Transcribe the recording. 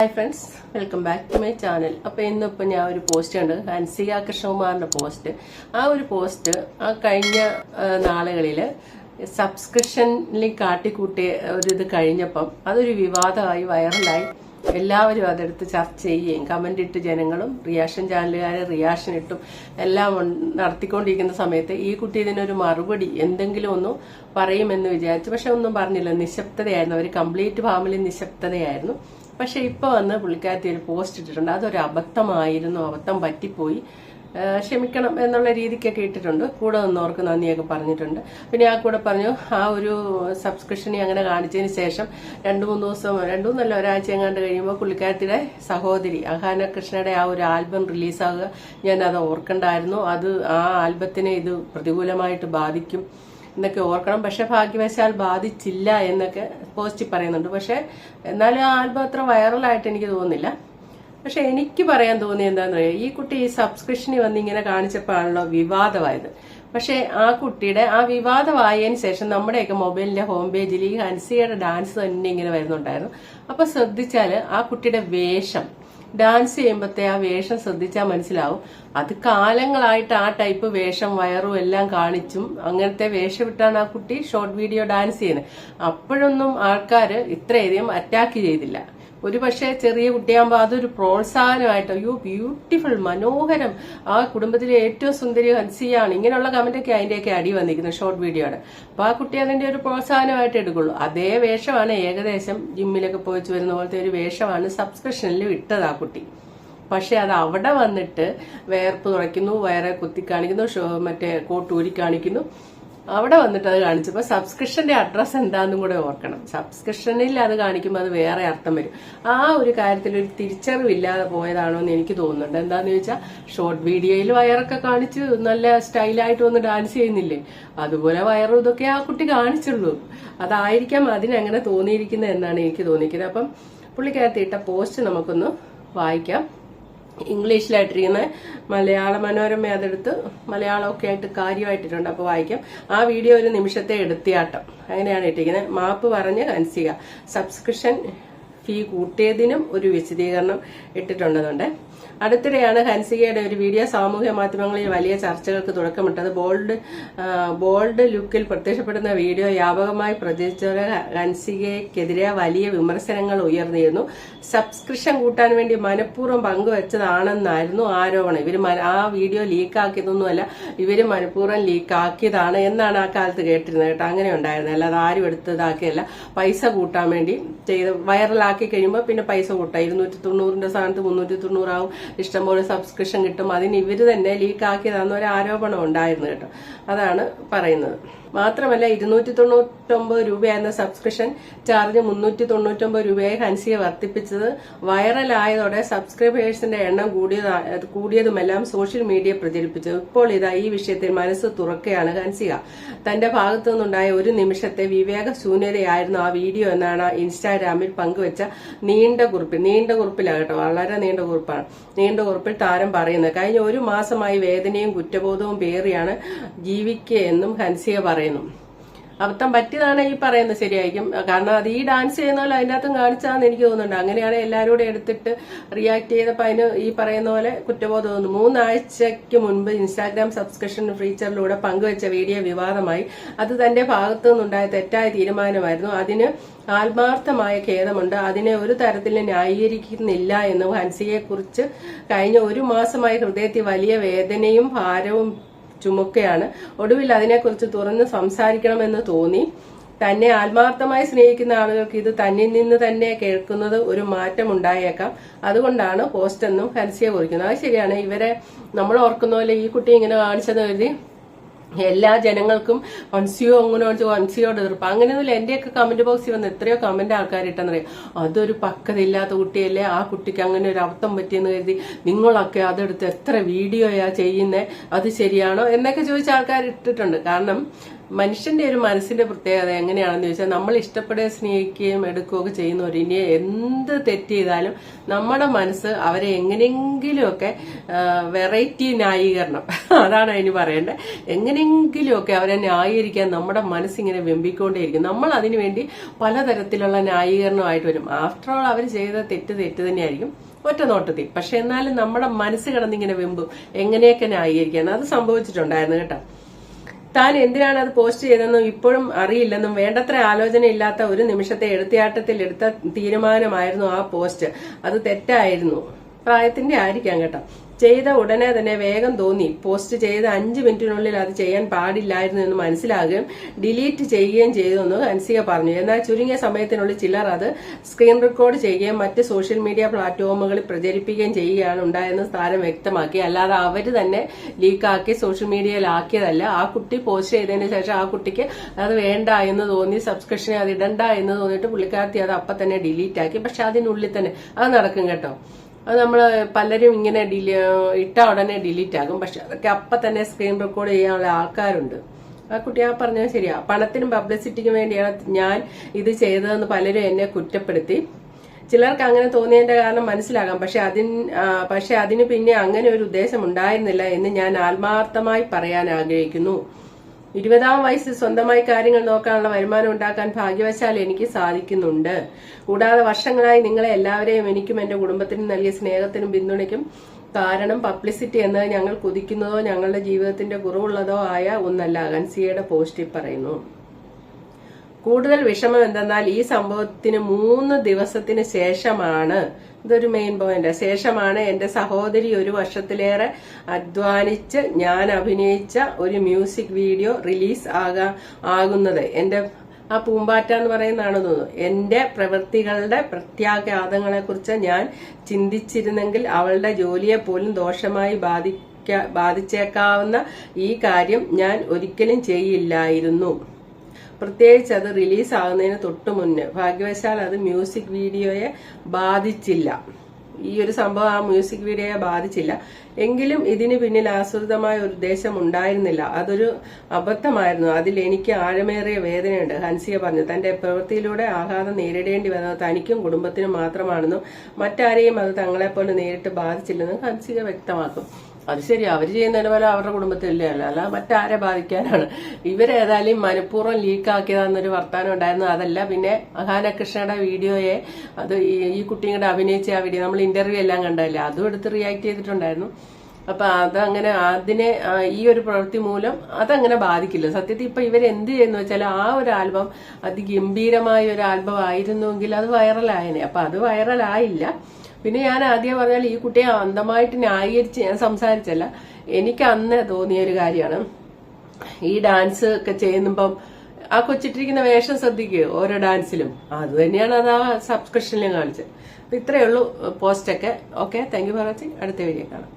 Hi friends, welcome back to my channel. അപ്പോൾ ഇന്നിപ്പോൾ ഞാൻ ഒരു പോസ്റ്റ് ഉണ്ട്, ഹൻസിക കൃഷ്ണകുമാറിൻ്റെ പോസ്റ്റ്. ആ ഒരു പോസ്റ്റ് കഴിഞ്ഞ നാളുകളിൽ സബ്സ്ക്രിപ്ഷനിൽ കാട്ടിക്കൂട്ടിയ ഇത് കഴിഞ്ഞപ്പം അതൊരു വിവാദമായി വൈറലായി. എല്ലാവരും അതെടുത്ത് ചർച്ച ചെയ്യുകയും കമന്റ് ഇട്ട് ജനങ്ങളും റിയാക്ഷൻ ചാനലുകാരെ റിയാക്ഷൻ ഇട്ടും എല്ലാം നടത്തിക്കൊണ്ടിരിക്കുന്ന സമയത്ത് ഈ കുട്ടി ഇതിനൊരു മറുപടി എന്തെങ്കിലും ഒന്നും പറയുമെന്ന് വിചാരിച്ചു. പക്ഷെ ഒന്നും പറഞ്ഞില്ല, നിശബ്ദതയായിരുന്നു. അവർ കംപ്ലീറ്റ് ഫാമിലി നിശബ്ദതയായിരുന്നു. പക്ഷെ ഇപ്പൊ വന്ന് പുള്ളിക്കാരത്തി ഒരു പോസ്റ്റ് ഇട്ടിട്ടുണ്ട്. അതൊരു അബദ്ധമായിരുന്നു, അബദ്ധം പറ്റിപ്പോയി, ക്ഷമിക്കണം എന്നുള്ള രീതിക്കൊക്കെ ഇട്ടിട്ടുണ്ട്. കൂടെ നിന്നവർക്ക് നന്ദിയൊക്കെ പറഞ്ഞിട്ടുണ്ട്. പിന്നെ ആ കൂടെ പറഞ്ഞു ആ ഒരു സബ്സ്ക്രിപ്ഷനെ അങ്ങനെ കാണിച്ചതിന് ശേഷം ഒരാഴ്ച എങ്ങാണ്ട് കഴിയുമ്പോൾ പുള്ളിക്കാരത്തിയുടെ സഹോദരി അഹാന കൃഷ്ണയുടെ ആ ഒരു ആൽബം റിലീസാകുക, ഞാൻ അത് ഓർക്കണ്ടായിരുന്നു. അത് ആ ആൽബത്തിനെ ഇത് പ്രതികൂലമായിട്ട് ബാധിക്കും എന്നൊക്കെ ഓർക്കണം. പക്ഷെ ഭാഗ്യവശാൽ ബാധിച്ചില്ല എന്നൊക്കെ പോസ്റ്റിൽ പറയുന്നുണ്ട്. പക്ഷെ എന്നാലും ആ ആൽബം അത്ര വൈറലായിട്ട് എനിക്ക് തോന്നുന്നില്ല. പക്ഷെ എനിക്ക് പറയാൻ തോന്നിയത് എന്താണെന്ന് പറയാം, ഈ കുട്ടി ഈ സബ്സ്ക്രിപ്ഷനിൽ വന്ന് ഇങ്ങനെ കാണിച്ചപ്പോഴാണല്ലോ വിവാദമായത്. പക്ഷെ ആ കുട്ടിയുടെ ആ വിവാദമായതിനു ശേഷം നമ്മുടെയൊക്കെ മൊബൈലിന്റെ ഹോം പേജിൽ ഈ ഹൻസികയുടെ ഡാൻസ് തന്നെ ഇങ്ങനെ വരുന്നുണ്ടായിരുന്നു. അപ്പൊ ശ്രദ്ധിച്ചാല് ആ കുട്ടിയുടെ വേഷം, ഡാൻസ് ചെയ്യുമ്പോഴത്തെ ആ വേഷം ശ്രദ്ധിച്ചാൽ മനസ്സിലാവും. അത് കാലങ്ങളായിട്ട് ആ ടൈപ്പ് വേഷം വയറും എല്ലാം കാണിച്ചും അങ്ങനത്തെ വേഷം ഇട്ടാണ് ആ കുട്ടി ഷോർട്ട് വീഡിയോ ഡാൻസ് ചെയ്യുന്നത്. അപ്പോഴൊന്നും ആൾക്കാർ ഇത്രയധികം അറ്റാക്ക് ചെയ്തില്ല. ഒരു പക്ഷേ ചെറിയ കുട്ടിയാകുമ്പോൾ അതൊരു പ്രോത്സാഹനമായിട്ട്, അയ്യോ ബ്യൂട്ടിഫുൾ, മനോഹരം, ആ കുടുംബത്തിലെ ഏറ്റവും സുന്ദരി ഹൻസിയാണ്, ഇങ്ങനെയുള്ള കമന്റൊക്കെ അതിന്റെയൊക്കെ അടി വന്നിരിക്കുന്നത് ഷോർട്ട് വീഡിയോയുടെ. അപ്പൊ ആ കുട്ടി അതിന്റെ ഒരു പ്രോത്സാഹനമായിട്ട് എടുക്കുള്ളൂ. അതേ വേഷമാണ് ഏകദേശം ജിമ്മിലൊക്കെ പോയിച്ച് വരുന്ന പോലത്തെ ഒരു വേഷമാണ് സബ്സ്ക്രിപ്ഷനിൽ ഇട്ടത് ആ കുട്ടി. പക്ഷെ അത് അവിടെ വന്നിട്ട് വേർപ്പ് തുറയ്ക്കുന്നു, വയറെ കുത്തി കാണിക്കുന്നു, മറ്റേ കോട്ടൂരി കാണിക്കുന്നു. അവിടെ വന്നിട്ട് അത് കാണിച്ചപ്പോൾ സബ്സ്ക്രിപ്ഷന്റെ അഡ്രസ് എന്താണെന്നും കൂടെ ഓർക്കണം. സബ്സ്ക്രിപ്ഷനിൽ അത് കാണിക്കുമ്പോൾ അത് വേറെ അർത്ഥം വരും. ആ ഒരു കാര്യത്തിൽ ഒരു തിരിച്ചറിവില്ലാതെ പോയതാണോ എന്ന് എനിക്ക് തോന്നുന്നുണ്ട്. എന്താന്ന് ചോദിച്ചാൽ ഷോർട്ട് വീഡിയോയിൽ വയറൊക്കെ കാണിച്ച് നല്ല സ്റ്റൈലായിട്ട് വന്ന് ഡാൻസ് ചെയ്യുന്നില്ലേ, അതുപോലെ വയറും ഇതൊക്കെ ആ കുട്ടി കാണിച്ചുള്ളൂ. അതായിരിക്കാം അതിനങ്ങനെ തോന്നിയിരിക്കുന്നത് എന്നാണ് എനിക്ക് തോന്നിയിരിക്കുന്നത്. അപ്പം പുള്ളിക്കകത്ത് ഇട്ട പോസ്റ്റ് നമുക്കൊന്ന് വായിക്കാം. ഇംഗ്ലീഷിലായിട്ടിരിക്കുന്ന മലയാള മനോരമ അതെടുത്ത് മലയാളമൊക്കെ ആയിട്ട് കാര്യമായിട്ടിട്ടുണ്ട്. അപ്പോൾ വായിക്കാം. ആ വീഡിയോ ഒരു നിമിഷത്തെ എടുത്തിയാട്ടം, അങ്ങനെയാണ് ഇട്ടിരിക്കുന്നത്. മാപ്പ് പറഞ്ഞ് ഹൻസിക സബ്സ്ക്രിപ്ഷൻ ഫീ കൂട്ടിയതിനും ഒരു വിശദീകരണം ഇട്ടിട്ടുണ്ടെന്നുണ്ട്. അടുത്തിടെയാണ് ഹൻസികയുടെ ഒരു വീഡിയോ സാമൂഹ്യ മാധ്യമങ്ങളിൽ വലിയ ചർച്ചകൾക്ക് തുടക്കമിട്ടത്. ബോൾഡ് ലുക്കിൽ പ്രത്യക്ഷപ്പെടുന്ന വീഡിയോ വ്യാപകമായി പ്രചരിച്ചതോടെ ഹൻസികയ്ക്കെതിരെ വലിയ വിമർശനങ്ങൾ ഉയർന്നിരുന്നു. സബ്സ്ക്രിപ്ഷൻ കൂട്ടാൻ വേണ്ടി മനഃപൂർവ്വം പങ്കുവച്ചതാണെന്നായിരുന്നു ആരോപണം. ഇവര് ആ വീഡിയോ ലീക്കാക്കിയതൊന്നുമല്ല, ഇവര് മനഃപൂർവ്വം ലീക്കാക്കിയതാണ് എന്നാണ് ആ കാലത്ത് കേട്ടിരുന്നത് കേട്ടോ. അങ്ങനെ ഉണ്ടായിരുന്നു, അല്ലാതെ ആരും എടുത്തതാക്കിയല്ല. പൈസ കൂട്ടാൻ വേണ്ടി ചെയ്ത് വൈറലാക്കി കഴിയുമ്പോൾ പിന്നെ പൈസ കൂട്ടാം. 290 സ്ഥാനത്ത് 390 ആവും, ഇഷ്ടംപോലെ സബ്സ്ക്രിപ്ഷൻ കിട്ടും. അതിന് ഇവര് തന്നെ ലീക്കാക്കിയതാണെന്ന് ഒരു ആരോപണം ഉണ്ടായിരുന്നു കേട്ടോ. അതാണ് പറയുന്നത്. മാത്രമല്ല 299 രൂപയായിരുന്ന സബ്സ്ക്രിപ്ഷൻ ചാർജ് 399 രൂപയായി ഹൻസിക വർദ്ധിപ്പിച്ചത് വൈറലായതോടെ സബ്സ്ക്രൈബേഴ്സിന്റെ എണ്ണം കൂടിയതുമെല്ലാം സോഷ്യൽ മീഡിയ പ്രചരിപ്പിച്ചു. ഇപ്പോൾ ഇതാ ഈ വിഷയത്തിൽ മനസ്സ് തുറക്കുകയാണ് ഹൻസിക. തന്റെ ഭാഗത്തു നിന്നുണ്ടായ ഒരു നിമിഷത്തെ വിവേകശൂന്യതയായിരുന്നു ആ വീഡിയോ എന്നാണ് ഇൻസ്റ്റാഗ്രാമിൽ പങ്കുവച്ച നീണ്ട കുറിപ്പിലാകട്ടെ, വളരെ നീണ്ട കുറിപ്പാണ്. നീണ്ട കുറിപ്പിൽ താരം പറയുന്നത്, കഴിഞ്ഞ ഒരു മാസമായി വേദനയും കുറ്റബോധവും പേറിയാണ് ജീവിക്കുകയെന്നും ഹൻസിക പറയുന്നു. അബദ്ധം പറ്റിയതാണ് ഈ പറയുന്നത്, ശരിയായിരിക്കും. കാരണം അത് ഈ ഡാൻസ് ചെയ്യുന്ന പോലെ അതിൻ്റെ അകത്തും കാണിച്ചാന്ന് എനിക്ക് തോന്നുന്നുണ്ട്. അങ്ങനെയാണ് എല്ലാവരും കൂടെ എടുത്തിട്ട് റിയാക്ട് ചെയ്തപ്പോൾ അതിന് ഈ പറയുന്ന പോലെ കുറ്റബോധം തോന്നുന്നു. 3 ആഴ്ചയ്ക്ക് മുൻപ് ഇൻസ്റ്റാഗ്രാം സബ്സ്ക്രിപ്ഷൻ ഫീച്ചറിലൂടെ പങ്കുവച്ച വീഡിയോ വിവാദമായി. അത് തന്റെ ഭാഗത്തു നിന്നുണ്ടായ തെറ്റായ തീരുമാനമായിരുന്നു. അതിന് ആത്മാർത്ഥമായ ഖേദമുണ്ട്. അതിനെ ഒരു തരത്തിലും ന്യായീകരിക്കുന്നില്ല എന്നും ഹൻസികയെ കുറിച്ച് കഴിഞ്ഞ ഒരു മാസമായി ഹൃദയത്തിൽ വലിയ വേദനയും ഭാരവും ചുമക്കുകയാണ്. ഒടുവിൽ അതിനെക്കുറിച്ച് തുറന്ന് സംസാരിക്കണമെന്ന് തോന്നി. തന്നെ ആത്മാർത്ഥമായി സ്നേഹിക്കുന്ന ആളുകൾക്ക് ഇത് തന്നിൽ നിന്ന് തന്നെ കേൾക്കുന്നത് ഒരു മാറ്റം ഉണ്ടായേക്കാം. അതുകൊണ്ടാണ് പോസ്റ്റ് എന്നും ഹൻസിക കുറിക്കുന്നത്. അത് ശരിയാണ്. ഇവരെ നമ്മൾ ഓർക്കുന്ന പോലെ ഈ കുട്ടി ഇങ്ങനെ കാണിച്ചെന്ന് കരുതി എല്ലാ ജനങ്ങൾക്കും ഹൻസിയോട് എതിർപ്പ് അങ്ങനെയൊന്നുമില്ല. എന്റെയൊക്കെ കമന്റ് ബോക്സിൽ വന്ന് എത്രയോ കമന്റ് ആൾക്കാർ ഇട്ടെന്നറിയാം, അതൊരു പക്വതയില്ലാത്ത കുട്ടിയല്ലേ, ആ കുട്ടിക്ക് അങ്ങനെ ഒരു അബദ്ധം പറ്റിയെന്ന് കരുതി നിങ്ങളൊക്കെ അതെടുത്ത് എത്ര വീഡിയോയാ ചെയ്യുന്നേ, അത് ശരിയാണോ എന്നൊക്കെ ചോദിച്ച ആൾക്കാർ ഇട്ടിട്ടുണ്ട്. കാരണം മനുഷ്യന്റെ ഒരു മനസ്സിന്റെ പ്രത്യേകത എങ്ങനെയാണെന്ന് ചോദിച്ചാൽ, നമ്മൾ ഇഷ്ടപ്പെടുകയും സ്നേഹിക്കുകയും എടുക്കുകയൊക്കെ ചെയ്യുന്നവർ ഇനി എന്ത് തെറ്റ് ചെയ്താലും നമ്മുടെ മനസ്സ് അവരെ എങ്ങനെയെങ്കിലുമൊക്കെ വെറൈറ്റി ന്യായീകരണം അതാണ് അതിന് പറയേണ്ടത്. എങ്ങനെയെങ്കിലുമൊക്കെ അവരെ ന്യായീകരിക്കാൻ നമ്മുടെ മനസ്സിങ്ങനെ വെമ്പിക്കൊണ്ടേയിരിക്കും. നമ്മൾ അതിനുവേണ്ടി പലതരത്തിലുള്ള ന്യായീകരണമായിട്ട് വരും. ആഫ്റ്റർ ഓൾ അവർ ചെയ്ത തെറ്റ് തന്നെയായിരിക്കും ഒറ്റ നോട്ടത്തിൽ. പക്ഷെ എന്നാലും നമ്മുടെ മനസ്സ് കിടന്നിങ്ങനെ വെമ്പും എങ്ങനെയൊക്കെ ന്യായീകരിക്കാൻ. അത് സംഭവിച്ചിട്ടുണ്ടായിരുന്നു കേട്ടോ. താൻ എന്തിനാണ് അത് പോസ്റ്റ് ചെയ്തതെന്നും ഇപ്പോഴും അറിയില്ലെന്നും വേണ്ടത്ര ആലോചന ഇല്ലാത്ത ഒരു നിമിഷത്തെ എടുത്തിയാട്ടത്തിൽ എടുത്ത തീരുമാനമായിരുന്നു ആ പോസ്റ്റ്. അത് തെറ്റായിരുന്നു. പ്രായത്തിന്റെ ആയിരിക്കാം കേട്ടോ. ചെയ്ത ഉടനെ തന്നെ വേഗം തോന്നി. പോസ്റ്റ് ചെയ്ത 5 മിനിറ്റിനുള്ളിൽ അത് ചെയ്യാൻ പാടില്ലായിരുന്നു എന്ന് മനസ്സിലാകുകയും ഡിലീറ്റ് ചെയ്യുകയും ചെയ്തെന്ന് ഹൻസിക പറഞ്ഞു. എന്നാൽ ചുരുങ്ങിയ സമയത്തിനുള്ളിൽ ചിലർ അത് സ്ക്രീൻ റെക്കോർഡ് ചെയ്യുകയും മറ്റ് സോഷ്യൽ മീഡിയ പ്ലാറ്റ്ഫോമുകളിൽ പ്രചരിപ്പിക്കുകയും ചെയ്യുകയാണ് ഉണ്ടായെന്ന് താരം വ്യക്തമാക്കി. അല്ലാതെ അവര് തന്നെ ലീക്കാക്കി സോഷ്യൽ മീഡിയയിലാക്കിയതല്ല. ആ കുട്ടി പോസ്റ്റ് ചെയ്തതിന് ശേഷം ആ കുട്ടിക്ക് അത് വേണ്ട എന്ന് തോന്നി, സബ്സ്ക്രിപ്ഷനെ അത് ഇടണ്ട എന്ന് തോന്നിയിട്ട് പുള്ളിക്കാരത്തി അത് അപ്പം തന്നെ ഡിലീറ്റ് ആക്കി. പക്ഷെ അതിനുള്ളിൽ തന്നെ അത് നടക്കും കേട്ടോ. അത് നമ്മൾ പലരും ഇങ്ങനെ ഇട്ട ഉടനെ ഡിലീറ്റ് ആകും. പക്ഷെ അതൊക്കെ അപ്പം തന്നെ സ്ക്രീൻ റെക്കോർഡ് ചെയ്യാനുള്ള ആൾക്കാരുണ്ട്. ആ കുട്ടി ആ പറഞ്ഞത് ശരിയാ. പണത്തിനും പബ്ലിസിറ്റിക്കും വേണ്ടിയാണ് ഞാൻ ഇത് ചെയ്തതെന്ന് പലരും എന്നെ കുറ്റപ്പെടുത്തി. ചിലർക്ക് അങ്ങനെ തോന്നിയതിന്റെ കാരണം മനസ്സിലാകാം. പക്ഷെ അതിന് പിന്നെ അങ്ങനെ ഒരു ഉദ്ദേശം ഉണ്ടായിരുന്നില്ല എന്ന് ഞാൻ ആത്മാർത്ഥമായി പറയാൻ ആഗ്രഹിക്കുന്നു. 20-ാം വയസ്സിൽ സ്വന്തമായി കാര്യങ്ങൾ നോക്കാനുള്ള വരുമാനം ഉണ്ടാക്കാൻ ഭാഗ്യവശാൽ എനിക്ക് സാധിക്കുന്നുണ്ട്. കൂടാതെ വർഷങ്ങളായി നിങ്ങളെ എല്ലാവരെയും എനിക്കും എന്റെ കുടുംബത്തിനും നൽകിയ സ്നേഹത്തിനും പിന്തുണയ്ക്കും കാരണം പബ്ലിസിറ്റി എന്നത് ഞങ്ങൾ കുതിക്കുന്നതോ ഞങ്ങളുടെ ജീവിതത്തിന്റെ കുറവുള്ളതോ ആയ ഒന്നല്ല, ഹൻസികയുടെ പോസ്റ്റിൽ പറയുന്നു. കൂടുതൽ വിഷമം എന്തെന്നാൽ ഈ സംഭവത്തിന് 3 ദിവസത്തിന് ശേഷമാണ്, ഇതൊരു മെയിൻ പോയിന്റ്, ശേഷമാണ് എന്റെ സഹോദരി 1 വർഷത്തിലേറെ അധ്വാനിച്ച് ഞാൻ അഭിനയിച്ച ഒരു മ്യൂസിക് വീഡിയോ റിലീസ് ആകുന്നത്. എന്റെ ആ പൂമ്പാറ്റ എന്ന് പറയുന്നതാണെന്ന് തോന്നുന്നു. എന്റെ പ്രവൃത്തികളുടെ പ്രത്യാഘാതങ്ങളെ കുറിച്ച് ഞാൻ ചിന്തിച്ചിരുന്നെങ്കിൽ അവളുടെ ജോലിയെ പോലും ദോഷമായി ബാധിച്ചേക്കാവുന്ന ഈ കാര്യം ഞാൻ ഒരിക്കലും ചെയ്യില്ലായിരുന്നു. പ്രത്യേകിച്ച് അത് റിലീസ് ആകുന്നതിന് തൊട്ടു മുന്നേ. ഭാഗ്യവശാൽ അത് മ്യൂസിക് വീഡിയോയെ ബാധിച്ചില്ല. ഈ ഒരു സംഭവം ആ മ്യൂസിക് വീഡിയോയെ ബാധിച്ചില്ല. എങ്കിലും ഇതിന് പിന്നിൽ ആസൂത്രിതമായ ഒരു ഉദ്ദേശം ഉണ്ടായിരുന്നില്ല. അതൊരു അബദ്ധമായിരുന്നു. അതിൽ എനിക്ക് ആഴമേറിയ വേദനയുണ്ട്, ഹൻസിക പറഞ്ഞു. തന്റെ പ്രവൃത്തിയിലൂടെ ആഘാതം നേരിടേണ്ടി വന്നത് തനിക്കും കുടുംബത്തിനും മാത്രമാണെന്നും മറ്റാരെയും അത് തങ്ങളെപ്പോലെ നേരിട്ട് ബാധിച്ചില്ലെന്നും ഹൻസിക വ്യക്തമാക്കും. അത് ശരി, അവര് ചെയ്യുന്നതിന് പോലെ അവരുടെ കുടുംബത്തിലേ അല്ല മറ്റാരെ ബാധിക്കാനാണ്. ഇവരേതായാലും മനഃപൂർവ്വം ലീക്കാക്കിയതാന്നൊരു വർത്താനം ഉണ്ടായിരുന്നു. അതല്ല, പിന്നെ അഹാന കൃഷ്ണയുടെ വീഡിയോയെ, അത് ഈ കുട്ടിയും കൂടെ അഭിനയിച്ച ആ വീഡിയോ നമ്മൾ ഇന്റർവ്യൂ എല്ലാം കണ്ടല്ലേ, അതും എടുത്ത് റിയാക്ട് ചെയ്തിട്ടുണ്ടായിരുന്നു. അപ്പൊ അതങ്ങനെ അതിനെ ഈ ഒരു പ്രവൃത്തി മൂലം അതങ്ങനെ ബാധിക്കില്ല. സത്യത്തിൽ ഇപ്പൊ ഇവരെന്ത് ചെയ്യുന്ന വെച്ചാൽ ആ ഒരു ആൽബം അതിഗംഭീരമായ ഒരു ആൽബം ആയിരുന്നുവെങ്കിൽ അത് വൈറലായനെ. അപ്പൊ അത് വൈറലായില്ല. പിന്നെ ഞാൻ ആദ്യം പറഞ്ഞാൽ ഈ കുട്ടിയെ അന്ധമായിട്ട് ന്യായീകരിച്ച് ഞാൻ സംസാരിച്ചല്ല. എനിക്ക് അന്ന് തോന്നിയ ഒരു കാര്യമാണ്, ഈ ഡാൻസ് ഒക്കെ ചെയ്യുമ്പം ആ കൊച്ചിട്ടിരിക്കുന്ന വേഷം ശ്രദ്ധിക്കുക ഓരോ ഡാൻസിലും. അത് തന്നെയാണ് അത് ആ സബ്സ്ക്രിപ്ഷനിലും കാണിച്ചത്. ഇത്രയേ ഉള്ളൂ പോസ്റ്റൊക്കെ. Okay, thank you for watching. അടുത്ത വീഡിയോ കാണാം.